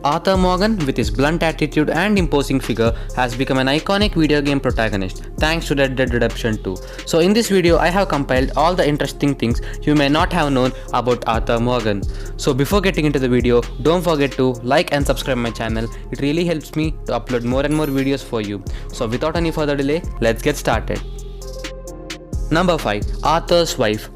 Arthur Morgan, with his blunt attitude and imposing figure, has become an iconic video game protagonist thanks to Red Dead Redemption 2. So in this video, I have compiled all the interesting things you may not have known about Arthur Morgan. So before getting into the video, don't forget to like and subscribe my channel. It really helps me to upload more and more videos for you. So without any further delay, let's get started. Number 5. Arthur's wife.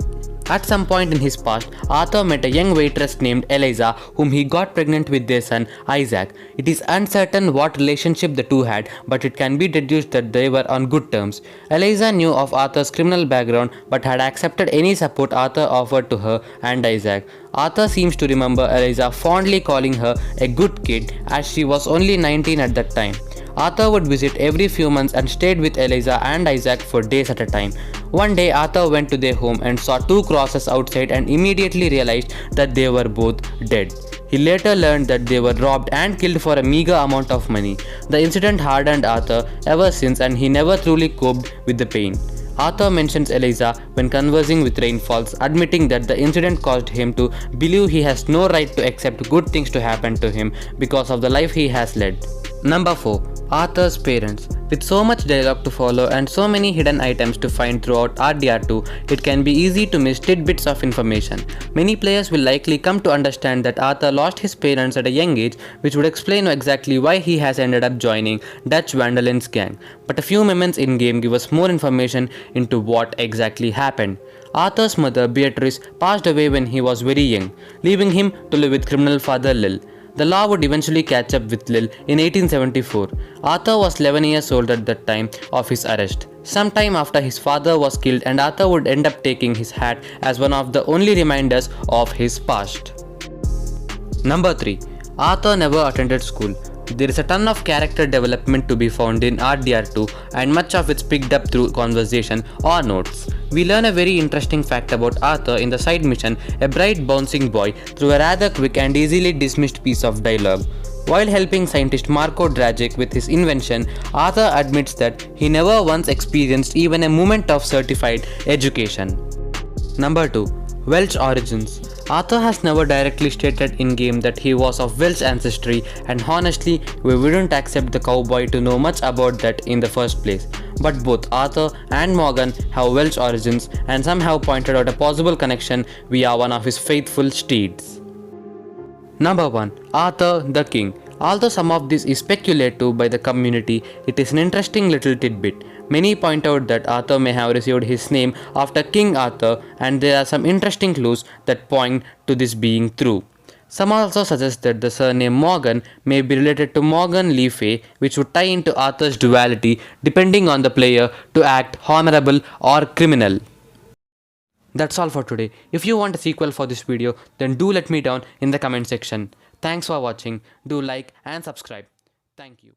At some point in his past, Arthur met a young waitress named Eliza, whom he got pregnant with their son, Isaac. It is uncertain what relationship the two had, but it can be deduced that they were on good terms. Eliza knew of Arthur's criminal background, but had accepted any support Arthur offered to her and Isaac. Arthur seems to remember Eliza fondly calling her a good kid, as she was only 19 at that time. Arthur would visit every few months and stayed with Eliza and Isaac for days at a time. One day, Arthur went to their home and saw two crosses outside and immediately realized that they were both dead. He later learned that they were robbed and killed for a meager amount of money. The incident hardened Arthur ever since, and he never truly coped with the pain. Arthur mentions Eliza when conversing with Rainfalls, admitting that the incident caused him to believe he has no right to accept good things to happen to him because of the life he has led. Number 4. Arthur's parents. With so much dialogue to follow and so many hidden items to find throughout RDR2, it can be easy to miss tidbits of information. Many players will likely come to understand that Arthur lost his parents at a young age, which would explain exactly why he has ended up joining Dutch Van der Linde's gang. But a few moments in-game give us more information into what exactly happened. Arthur's mother, Beatrice, passed away when he was very young, leaving him to live with criminal father Lil. The law would eventually catch up with Lil in 1874. Arthur was 11 years old at the time of his arrest. Sometime after his father was killed, and Arthur would end up taking his hat as one of the only reminders of his past. Number 3. Arthur never attended school. There is a ton of character development to be found in RDR2, and much of it's picked up through conversation or notes. We learn a very interesting fact about Arthur in the side mission, a bright bouncing boy, through a rather quick and easily dismissed piece of dialogue. While helping scientist Marko Dragic with his invention, Arthur admits that he never once experienced even a moment of certified education. Number 2. Welsh origins. Arthur has never directly stated in-game that he was of Welsh ancestry, and honestly, we wouldn't accept the cowboy to know much about that in the first place. But both Arthur and Morgan have Welsh origins, and some have pointed out a possible connection via one of his faithful steeds. Number 1. Arthur the King. Although some of this is speculative by the community, it is an interesting little tidbit. Many point out that Arthur may have received his name after King Arthur, and there are some interesting clues that point to this being true. Some also suggest that the surname Morgan may be related to Morgan Le Fay, which would tie into Arthur's duality depending on the player to act honorable or criminal. That's all for today. If you want a sequel for this video, then do let me down in the comment section. Thanks for watching. Do like and subscribe. Thank you.